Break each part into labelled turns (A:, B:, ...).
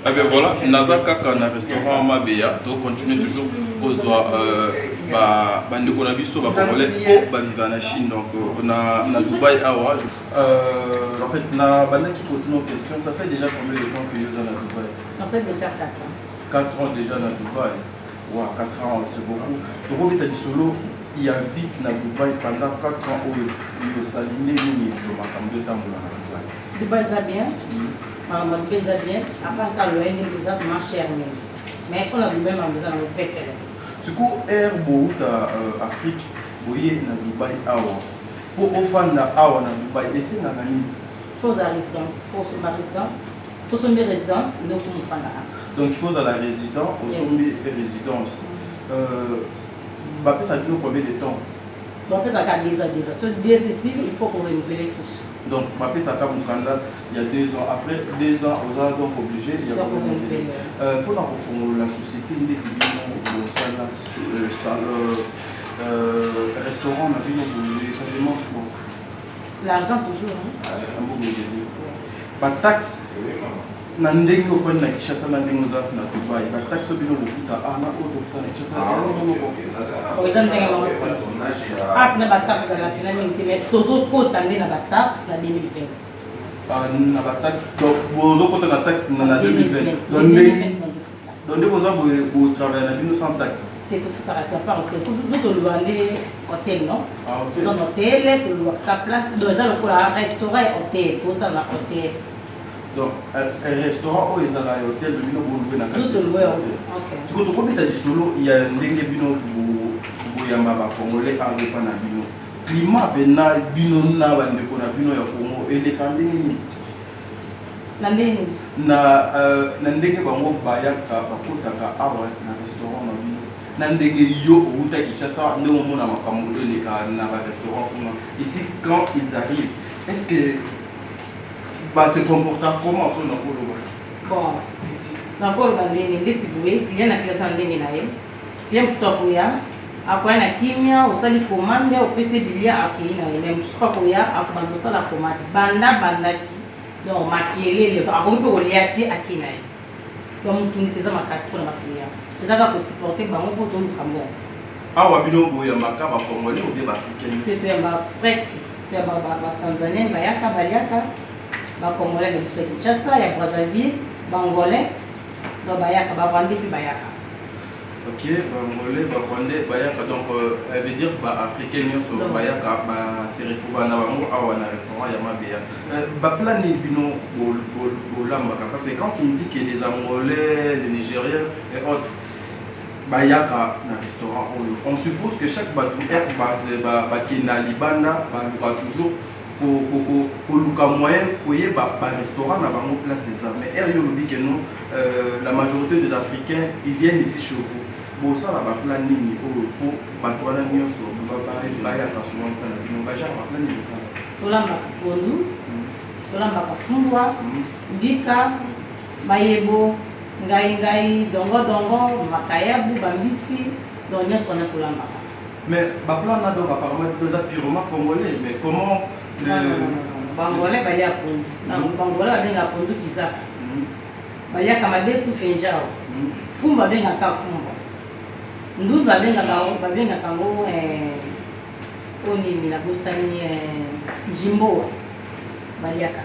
A: Ah ben voilà, Nazaka na restaurant Mabeya, donc continue toujours aux bandeko na biso ba congolais ko ba vivre en Chine, donc on a Dubaï awa. En fait na banda qui pose nos questions, ça fait déjà combien de temps que vous êtes à Dubaï?
B: Ça fait déjà 4 ans.
A: 4 ans déjà à Dubaï. Wow, 4 ans c'est beaucoup. Donc tu as dit solo il y a vie na Dubaï pendant 4 ans où il y a saliné ni le makam de temps na Dubaï.
B: Dubaï ça bien. Dubaï ça bien. Après quand le Inde ça moins cher mais on a du même en faisant le fait.
A: Ce que air beau à Afrique, voyez na Dubaï awa. Pour offrir na awa na Dubaï, et c'est na gani.
B: Faut la résidence, faut ma résidence, faut son résidence, nous pour faire là.
A: Donc il faut à la résidence, au sommet de résidence. Ça dure combien de temps?
B: Donc ça a 2 ans. Ici, il faut qu'on renouvelle tout.
A: Donc ça a Mukanda il y a 2 ans. Après 2 ans, vous êtes donc obligé il y a pour la société, il est restaurant, on a vu
B: l'argent toujours.
A: Pas taxe. Na ndenge ofanya na Kishasa na ndenge za na Dubaï ba taxe bino bofuta ana oto fana Kishasa
B: o izan ndenge ma na ba taxe na pina mingi mais toto kota ndenge na ba taxe na 2020
A: na ba taxe donc bozo kota na taxe na 2020 donc ndenge boza bo travailler na bino sans taxe
B: te to futa à part hôtel to lo aller hôtel non dans hôtel to lo ka place dans ça le restaurant hôtel to ça na hôtel.
A: Donc, un restaurant où ils ont un hôtel de Bino Boulou na
B: Tout le monde. OK.
A: Tu comprends combien tu as dit solo, il y a un ndenge Bino Boyamba ba congolais en repas na Bino. Climat bena Bino na bandeko na Bino ya Congo et les kandenge ni. Na ndenge bango bayaka bakotaka awa na restaurant na Bino. Na ndenge yo uta Kishasa ndenge mona makambo les na ba restaurant comment. Ici quand ils arrivent, est-ce que se comporter comment sur notre Colombie?
B: Bon, dans Colombie, les clients qui sont vendus na ye, clients qui sont là, après na kimia, au sali commande, au PC bilia aki na ye, même soit koya, après on sala commande, banda ki, donc maquiller les, après on peut aller aki na ye, donc tout c'est ça ma casse pour ma client, c'est ça qu'on peut supporter, bah on peut tout le camon.
A: Ah ouais, bino boya maka ba congolais ou bien ba africain?
B: C'est presque, tu as ba tanzanien, ba yaka, baliaka. Congolais de Kinshasa, il y a Brazzaville, Bangolais, donc Bayaka, Bawandé puis Bayaka.
A: Ok, Bangolais, Bawandé, Bayaka, donc elle veut dire africain, Bayaka, se retrouve à un restaurant, Yamabeya. Plan ni bino parce que quand tu me dis que les Angolais, les Nigériens et autres, Bayaka, un restaurant, on suppose que chaque bateau est na Libanda, va toujours. Pour le moyen pour y avoir restaurant na bango place ça mais la majorité des Africains ils viennent ici chez vous bon ça la plan nini pour batwana nyonso ba ya kasomo tana bino ba genre plan nini ça
B: tolamba pondu tolamba kafumbwa mbika bayebo ngai dongo makayabu bambisi donc nyonso na tolamba
A: mais ba plan na donc apparemment deux purement congolais mais comment
B: Bangolais bali ya pondu. Na Bangolais babenga pondu kizaka. Bali ya kamadestu fenjao. Fumba benga ka fumba. Ndu babenga kango oni na bostani jimbo. Bali yaka.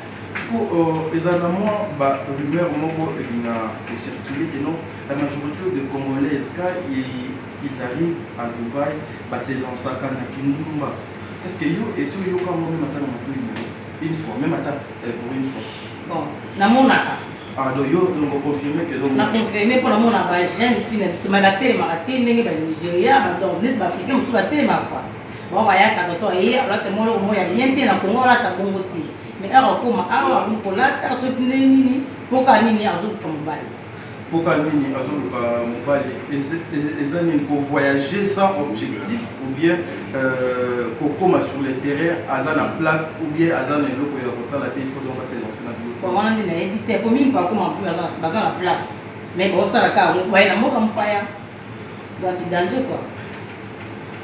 A: Évidemment, rumeur moko est circulé que non, la majorité des Congolais quand ils arrivent à Dubaï, c'est l'ansaka na Kindumba. Est-ce que yo et sur yo quand même matin une fois même attends pour une fois
B: bon na monaka
A: donc yo donc confirmer que donc
B: na confirmer pour la mona ba jeune fille na la télé ma ndenge ba Nigeria ba donc net ba africain mutu ba télé ma quoi bon ba ya ka toto et alors te molo mo ya bien te na Congo la ta bongo ti mais alors comment alors on pour la ta to nini poka nini azo comme bali
A: poka nini azo mobali les amis pour voyager sans objectif ou bien kokoma sur le terrain azana place ou bien azana eloko ya kosala te il faut donc passer dans ça
B: bon on dit na éviter pour mine pas comment plus dans la place mais bon ça la ka on voyait na moka mpaya donc danger quoi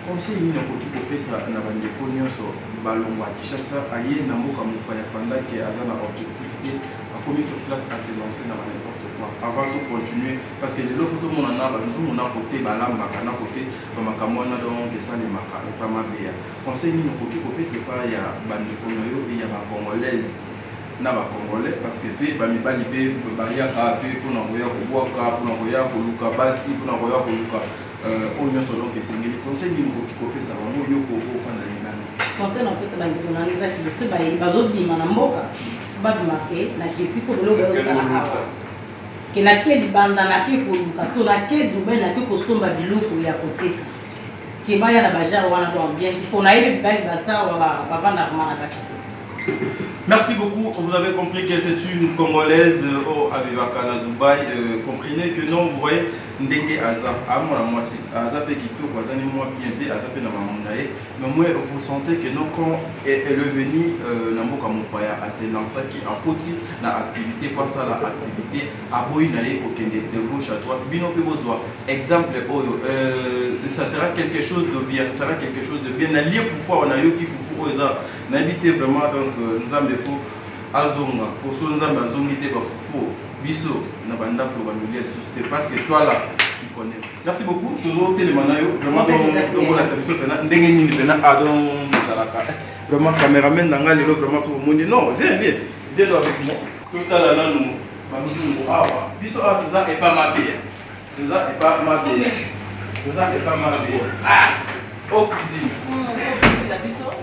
A: conseil ni na koki kopesa na bandeko nyonso balongwa Kishasa aye na moka mpaya pendant que azana objectif et a commis sur place à se lancer dans n'importe quoi. quoi avant de continuer parce que les photos mon a nous on a côté balamba kana côté comme makamona donc ça les maka pas ma bien conseil ni côté côté c'est pas il y a bande konoyo il y a ba congolaise na ba congolais parce que pe ba mibali pe baria ka pe pour na koya kubwaka pour na koya koluka basi pour na koya koluka oyo so donc singeli conseil ni côté ça va mo yo ko fanda lingana
B: conseil na pesa bande konoyo za ki se ba bazobima na mboka babimake na objectif okolobela osala awa ke nake libanda nake koluka to nake dubai nake kosomba biloko ya koteka ke baya na bajare wana donc bien mpo nayebi bibali basawa bavandaka mana kasi.
A: Merci beaucoup. Vous avez compris que c'est une Congolaise au Avivaka na Dubaï. Comprenez que non, vous voyez, Ndenge Aza, à moi c'est Aza Pekito, Kwazani moi bien Aza Pe na Mamundae. Mais moi, vous sentez que non, quand elle est venue, Namboka Mopaya, à se lancer qui a poti na activité, quoi ça la activité, à Boïnae, au Kende, de gauche à droite. Bino pe besoin. Exemple, ça sera quelque chose de bien, ça sera quelque chose de bien. Na lié foufou, on a eu qui foufou, n'habitez vraiment donc nous avons faut azonga pour ce nous avons azongité ba foufou biso na banda pour banulia société parce que toi là tu connais. Merci beaucoup toujours télémanayo vraiment donc la biso pena ndenge nini pena adon salaka vraiment caméraman nanga lelo vraiment faut monde non viens avec moi tout à l'heure nous bamuzu awa biso a tout ça est pas ma bien tout ça est pas ma bien tout ça est pas ma bien au cuisine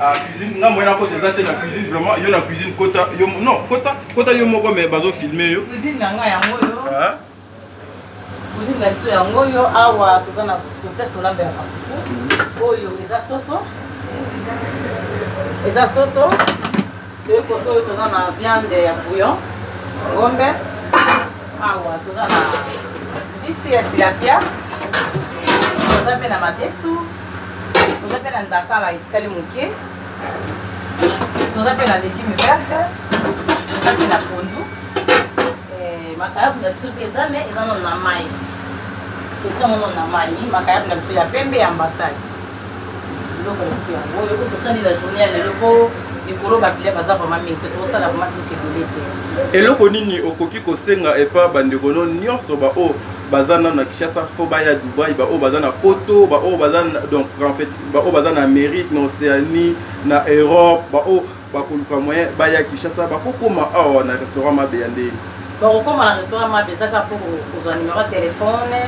A: à cuisine nga moyena côté ça la cuisine vraiment yo na cuisine kota yo non kota yo moko mais bazo filmer yo
B: cuisine nga yango yo cuisine la to yango yo awa tozana to test on a bien fufu oyo eza soso de koto yo tozana viande ya bouillon ngombe awa tozana disi ya tilapia tozana na madesu tozana na ndakala itikali muke tozana na légumes verts tozana na pondu makayabu na biso eza me eza na mai tozana na mai makayabu na biso ya pembe ya ambassade biloko na biso yango oyo tosali la journée ya lelo po likolo bakile baza vraiment mingi te tosala vraiment biloko ebele te
A: eloko nini okoki kosenga epa bandeko no nyonso bao baza na Kinshasa fo baya Dubaï bao baza na poto bao baza donc en fait bao baza na Amérique na Océanie na Europe bao bakoluka moyen baya Kinshasa bakokoma awa na restaurant mabeyande
B: bakokoma na restaurant mabezaka po kozwa numéro ya telefone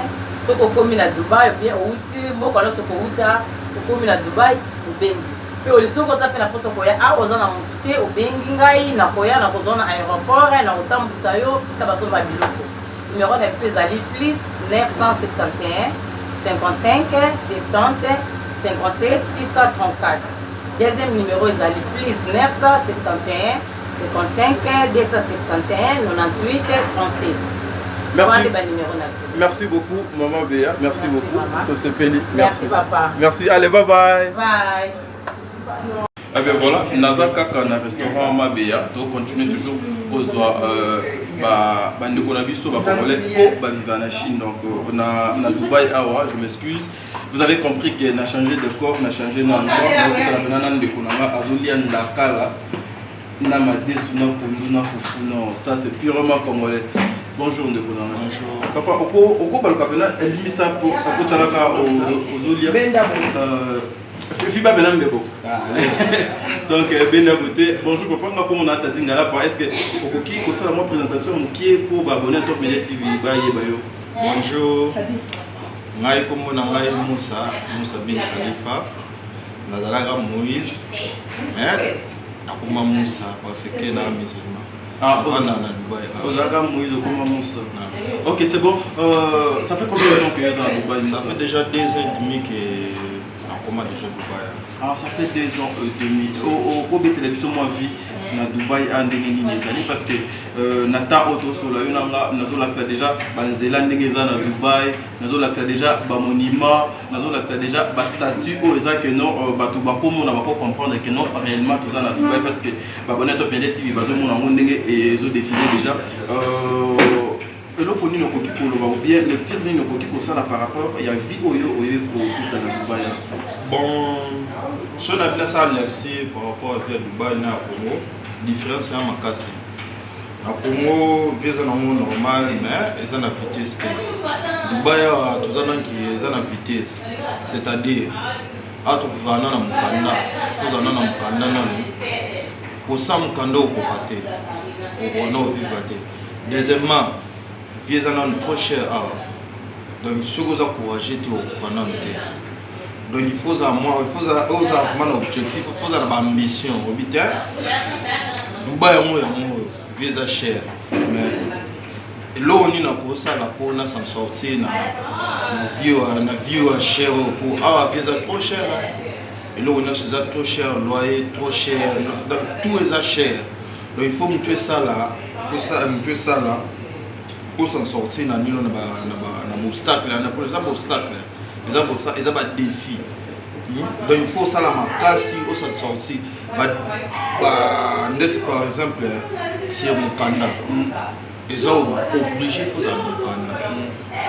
B: soki okomi na Dubaï bien outi mboka nyonso kouta okomi na Dubaï obengi pe olisoko ota pe na poso koya awa oza na motu te obengi ngai na koya na kozwa na aéroport na kotambwisa yo pisika basomba biloko numéro na biso ezali plus 971 55 70 57 634 deuxième numéro ezali plus 971 55 271 98 37.
A: Merci beaucoup, Maman Béa. Merci beaucoup.
B: Maman. Merci, papa.
A: Merci. Allez, bye bye.
B: Bye.
A: Ah ben voilà, Naza Kaka na restaurant Mabéa, donc continue toujours aux bandeko na biso ba congolais ko ba vivre en Chine donc on a Dubaï awa, je m'excuse. Vous avez compris que n'a changé de corps, n'a changé d'endroit, donc on a ndeko na azolia ndakala na madesu na pondu na fufu non, ça c'est purement congolais. Bonjour ndeko na. Bonjour. Papa oko baluka pena elimi ça pour salaka ozolia Fiba Benambeko. Donc, Bena Beauté. Bonjour, papa. Comment on a tati ngala est-ce que Okoki, qu'on soit la moi présentation, qui est pour abonner à Top Media TV.
C: Bonjour. Ngai comme Nangai Moussa bin Khalifa. Nazalaga Moïse. Mais Akuma Moussa parce que na musulman.
A: Ah,
C: on a Dubaï.
A: Nazalaga Moïse Akuma Moussa. Ok, c'est bon. Ça fait combien de temps que tu es à Dubaï?
C: Ça fait déjà 2 ans et demi que comment déjà Dubaï.
A: Ah, ça fait 2 ans et demi. Au télévision moi vie na Dubaï en ndenge nini parce que nata auto solo yo nanga nazo laksa déjà banzela ndenge za na Dubaï nazo laksa déjà ba monument nazo laksa déjà ba statue o eza que non batu ba komona ba ko comprendre que non réellement tout ça na Dubaï parce que ba bonne Top Media TV bazo mona ndenge ezo défiler déjà eloko nini okoki koloba ou bien le tir nini okoki kosala par rapport ya vie oyo kokuta na Dubaï.
C: Bon, ce qu'on a bien ça par rapport à Dubaï na Congo, différence c'est makasi. Na Congo visa na mo normal mais ils ont la vitesse. Dubaï tout ça donc ils ont la vitesse. C'est-à-dire à tout vana na mukanda, faut zana na mukanda na pour ça mukanda au kokate. On a vivate. Deuxièmement, visa na trop cher donc si vous encouragez tout pendant le temps. Donc il faut avoir vraiment objectif, il faut avoir ambition. Dubaï est visa cher, mais là on est pour ça pour s'en sortir na vie cher pour visa trop cher. Et là on est trop cher, loyer trop cher, tout est cher. Donc il faut mutuer ça là, pour s'en sortir na obstacle, ils ont des défis. Donc il faut ça la makasi au s'en sortir. Par exemple, si on Mukanda, ils sont obligés de faire Mukanda.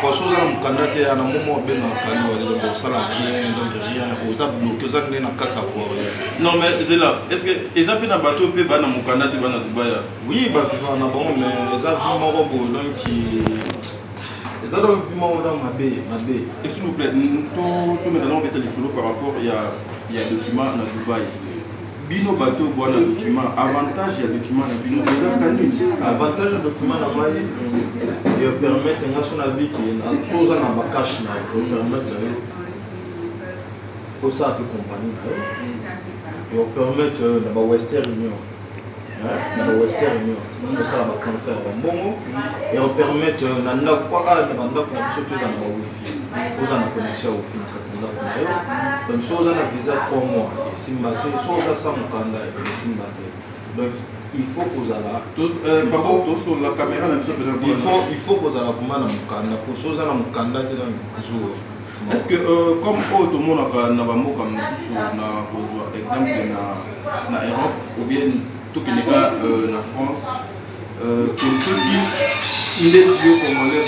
C: Parce que dans Mukanda, il y a un moment où ils ont ça rien, donc rien, ils ont bloqué, ils ont un cas à
A: non mais c'est là, est-ce que ils ont fait un bateau puis dans Mukanda tu vas dans Dubaï?
C: Oui, bah vivant là bon, mais ils ont vu mon robot donc qui ils ont vu mon dans ma baie.
A: Et s'il vous plaît, tout maintenant on va être solo par rapport il y a document dans Dubaï. Bino bateau boit dans document, avantage il y a document dans Bino,
C: avantage de document dans moi il permet à son avis qui est chose dans ma cash là, il permet pour ça peut compagnie il permet dans la Western Union. Dans la Western Union, pour ça on va faire un bon et on permet dans la surtout dans la wifi, vous avez la connexion au film donc si vous avez un visa 3 mois et si vous avez ça donc il faut que vous allez
A: par contre sur la caméra
C: il faut que vous allez vraiment dans Mukanda pour que vous allez dans Mukanda dans jour.
A: Est-ce que comme tout le monde a un comme exemple na Europe ou bien tout qui est en France, que ceux qui sont congolais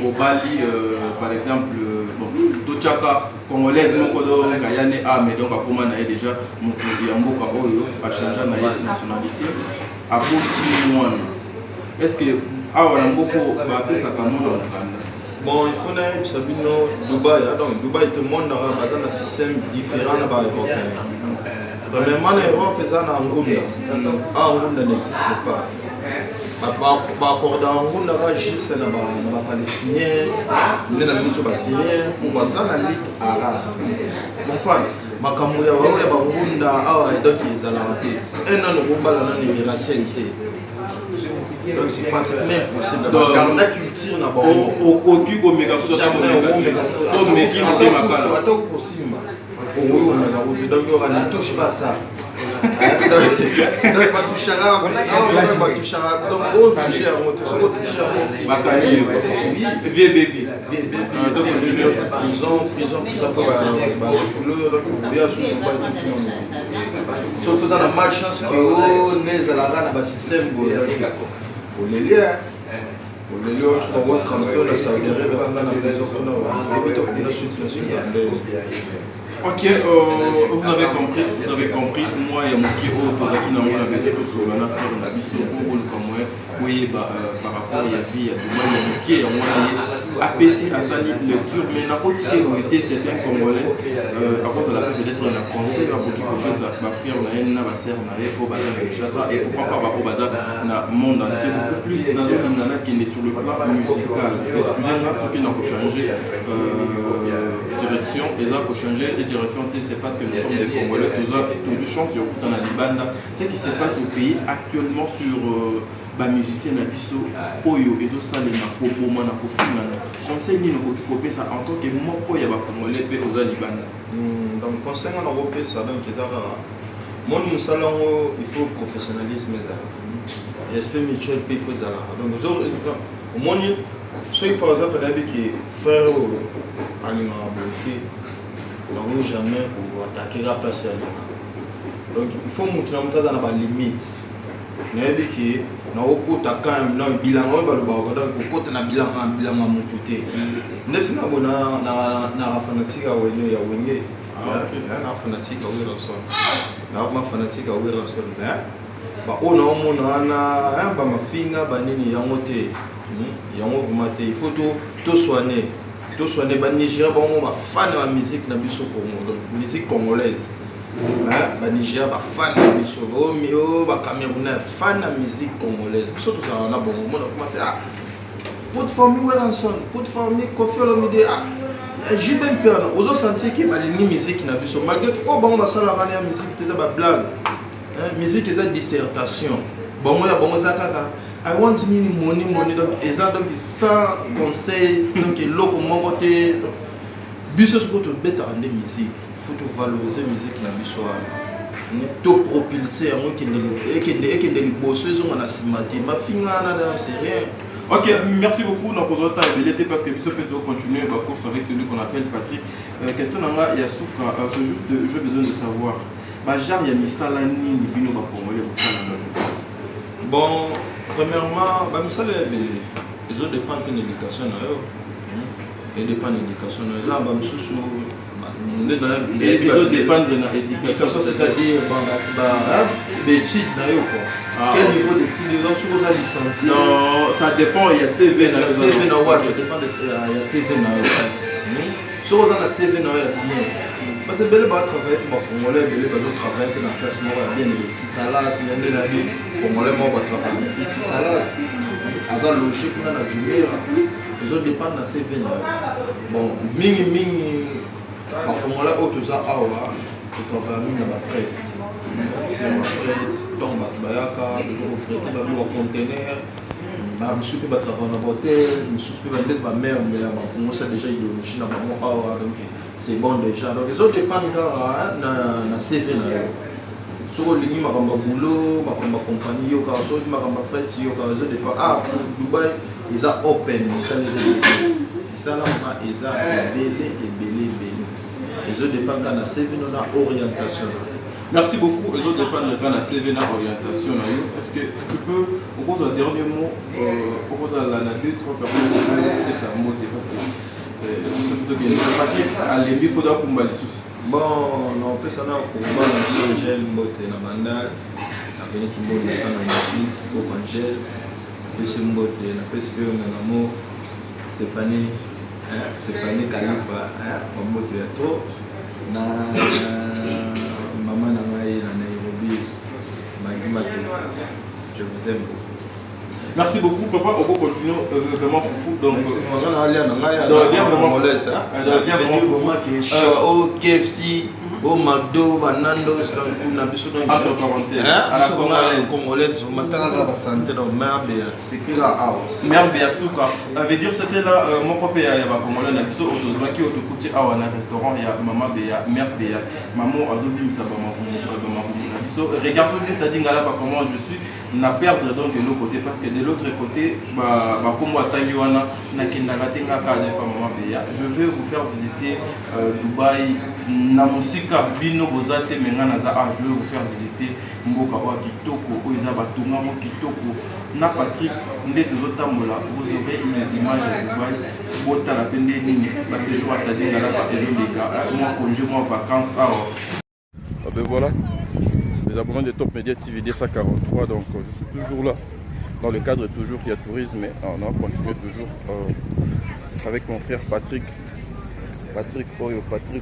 A: au Bali, par exemple, tout chaka congolaise, mais donc à déjà a changé de nationalité. À est-ce que
C: bon, il faut que Dubaï, donc Dubaï, tout le monde a un système différent de l'Europe. Premièrement, l'Europe est en Angoula. Angoula n'existe pas. Accorder Angoula juste dans les Palestiniens, les Syriens, ou dans la Ligue arabe. Vous comprenez? Makambo ya Angoula, donc ils ont raté. Un an de combat dans l'immigration. Donc c'est pratiquement impossible. Donc dans la culture, on a
A: au cocu comme mégaphone,
C: donc on ne touche pas ça. Donc on touchera, donc on touchera.
A: Vieux bébé.
C: Donc prison, surtout dans la malchance que on est à la rade de système pour les liens.
A: Ok, vous avez compris, moi et mon qui par rapport à la vie, qui est APC à sa lecture, mais n'importe quel côté, c'est un Congolais, à cause de la peut-être un conseil, pour qui peut ça, ma frère, on a une navasser, on a un au bazar de Chassa, et pourquoi pas au bazar dans le monde entier, beaucoup plus dans une nana qui est sur le plan musical. Excusez-moi, ce qui n'a pas changé, direction, et ça pour changer et direction, c'est parce que nous sommes des Congolais, tous les chances sur dans la Libanda. Ce qui se passe au pays actuellement sur les musiciens Nabiso, Oyo, et ça, les Napobo, Napofuna. Conseil ni nous copier ça en tant que moi, il y a des Congolais aux Libanda.
C: Donc, conseil en Europe, ça donne que ça va. Moi, nous salon, il faut professionnalisme. Respect mutuel, il faut ça. Donc, au moins, ceux par exemple, qui font l'alimentation, donc jamais pour attaquer la place. Donc il faut montrer dans la limite. Qui na okota quand même na bilan o ba ba donc okota na bilan à mon côté. N'est-ce pas na fanatique à wenge ya wenge. Na fanatique à Wilson. Na ma fanatique à Wilson. on a mafinga banini yango te yango vraiment te il faut to soigner ba Nigeria ba fan de musique na biso Congo musique congolaise ba Nigeria ba fan de biso ba Camerounais fan de musique congolaise biso to ça na bon mona comment put for me Weranson put for me Koffi Olomide j'ai même peur aux autres sentir que ba ni musique na biso malgré que ba sala rania musique te ba blague musique eza dissertation bongo ya bongo zakaka I want money donc eza donc sans conseil donc loko moko te biso ce que beta ande musique faut to valoriser musique na biso to propulser yango ekende liboso ezonga na simate mafinga na c'est rien.
A: Ok, merci beaucoup. Donc, on va t'aider parce que Bissot peut continuer la course avec celui qu'on appelle Patrick. Question nanga Yasuka, c'est juste j'ai besoin de savoir. Genre il y a Misalani ni bino ba congolais
C: bon, premièrement, Misala les autres dépendent de l'éducation na yo. Et dépendent de l'éducation na là ba msusu
A: les autres dépendent de l'éducation,
C: c'est-à-dire d'études na yo quoi. Quel niveau d'études les autres sont licenciés?
A: Non, ça dépend, il y a CV na
C: CV na wa, ça dépend de il y a CV na yo. Si vous avez un CV na yo bien. Parce que belle va travailler pour Congolais, belle va travailler dans la classe moi bien les petits salades, il y a des amis Congolais moi va travailler les petits salades. Azal logique na la journée, les autres dépendent de CV na. Bon, mingi par Congolais autres ça awa, tu travailles na ba fret. C'est ma fret, donc bayaka, des fret ba bi conteneur. Monsieur peut travailler dans l'hôtel, monsieur peut vendre ma mère, mais ma femme ça déjà idéologie na bango awa donc c'est bon déjà. Donc les autres dépendent na CV na yo. Sur ligne makamba boulot, makamba compagnie yo ka so makamba fête yo ka zo dépend. Dubaï ils a open, ça les ça là ils a belé. Les autres dépendent na CV na orientation.
A: Merci beaucoup. Les autres dépendent de la CV na orientation na yo. Est-ce que tu peux au cours d'un dernier mot au cours de la 2-3 personnes et ça monte parce que ce photo qui est Patrick à l'évi faudra pour Malisous.
C: Bon, non, plus ça n'a combat dans ce gel moté na mandal. Avec qui mot de ça na matrice au congel. Plus moté na plus que na namo Stéphanie Khalifa au moté trop na maman na ngai na Nairobi. Je vous aime beaucoup.
A: Merci beaucoup, papa. On va continuer vraiment foufou. Donc,
C: au KFC, au McDo, Banando, Congolaise, santé dans
A: merde ya suka. Veut dire c'était là mon copain ya ba congolais na biso otozwaki otokuti awa na restaurant ya mama beya mère beya maman azovi misaba ma so regarde bien t'as dit ngala pas comment je suis na perdre donc de l'autre côté parce que de l'autre côté ba kombo atangi wana na kendaka tenga ka de pa mama beya je vais vous faire visiter Dubaï na musika bino bozate menga na za je vais vous faire visiter mboka wa kitoko oiza batunga mo kitoko na Patrick ndé tozotambola vous aurez les images de Dubaï bota la pende nini parce que je vois t'as dit ngala pas et je les gars moi congé moi vacances ben voilà les abonnés de Top Media TV D143 donc je suis toujours là dans le cadre toujours il y a tourisme mais on a continué toujours avec mon frère Patrick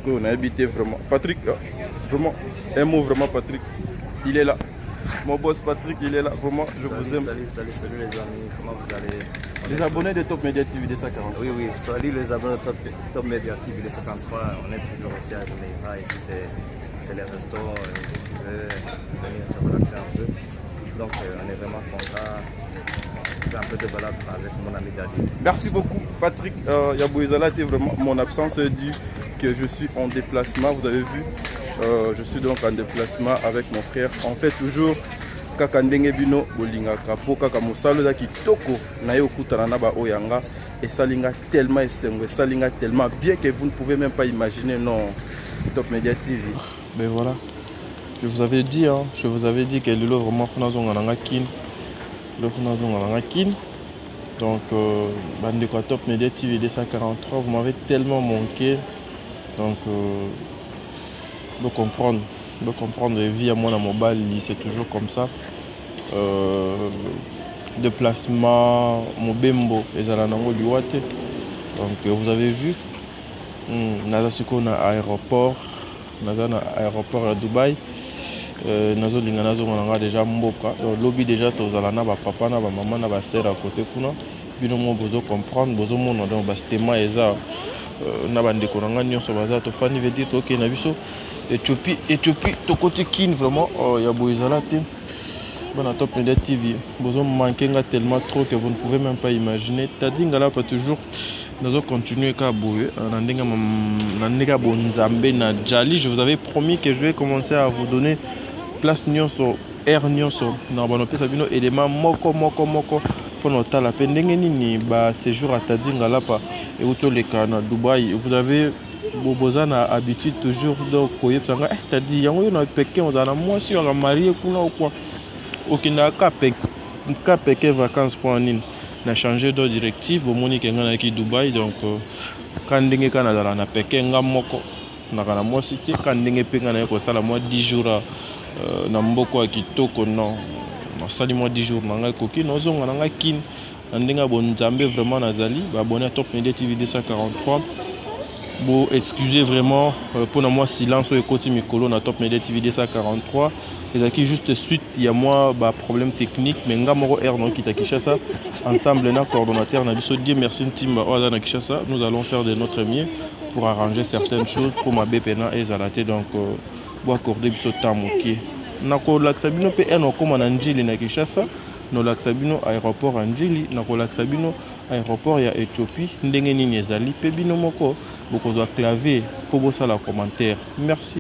A: on a habité vraiment Patrick vraiment un mot vraiment Patrick il est là mon boss Patrick il est là vraiment je vous aime.
D: Salut les amis, comment vous allez?
A: Les abonnés de Top Media TV D143.
D: Oui, salut les abonnés de Top Media TV D143, on est toujours aussi à Genève, ici c'est les restos, si tu veux venir te relaxer un peu. Donc on est vraiment content de faire un peu de balade avec mon ami Daddy.
A: Merci beaucoup Patrick. Yabouizala était vraiment mon absence dit que je suis en déplacement, vous avez vu. Je suis donc en déplacement avec mon frère. On fait toujours kaka ndenge bino bolingaka po kaka mosalo da kitoko na yo kutana na ba oyanga et salinga tellement esengo salinga tellement bien que vous ne pouvez même pas imaginer non Top Media TV. Ben voilà. Je vous avais dit que le vraiment fonazonga nanga kin. Le fonazonga nanga kin. Donc bande de Top Media TV D143 vous m'avez tellement manqué. Donc de comprendre la vie à moi dans mon bal c'est toujours comme ça
E: déplacement mobembo ezala nango liwa te. Donc vous avez vu naza sikoyo na aéroport, naza na aéroport ya Dubaï. Nazolinga nazomona nga déjà mboka lobi déjà tozala na bapapa na bamama na basere à côté kuna bino mo bozo comprendre bozomona donc bastema eza na bandeko na nga nyonso baza tofandi veut dire toke na biso Éthiopie tokoti kine vraiment ya boye ezala te bana Top Media TV bozo manquer nga tellement trop que vous ne pouvez même pas imaginer. Tadi ngala pas toujours nazo continuer ka boye na ndenge bonzambe na jali. Je vous avais promis que je vais commencer à vous donner place nyonso air nyonso na bano pesa bino élément moko pour nota la peine ndenge nini ba séjour à Tadi ngala pa et utoleka na Dubaï. Vous avez boboza na habitude toujours donc koyebsanga Tadi yango yo na peke ozana moi si on marié kuna ou quoi okina ka peke vacances pour nini na changer de directive au moni kenga na ki Dubaï donc quand ndenge kana zala na peke nga moko na kana moi cité quand ndenge penga na ko sala moi 10 jours na mboko ya kitoko non sali moi 10 jours na nga koki no zonga na nga kin ndenge bonzambe vraiment nazali ba abonné à Top Media TV 243. Bon, excusez vraiment pour moi silence au côté Mikolo na Top Media TV 243. Les acquis juste suite il y a moi problème technique mais nga moro air non qui Kinshasa ensemble na coordonnateur na biso Dieu merci team oza na Kinshasa. Nous allons faire de notre mieux pour arranger certaines choses pour ma bepena et zalaté donc bo accorder biso temps moké na ko laksabino pe en okoma na njili na Kinshasa no laksabino aéroport Njili na ko laksabino aéroport ya Éthiopie ndenge nini ezali pe bino moko bokozwa clavier pour bosala commentaire. Merci.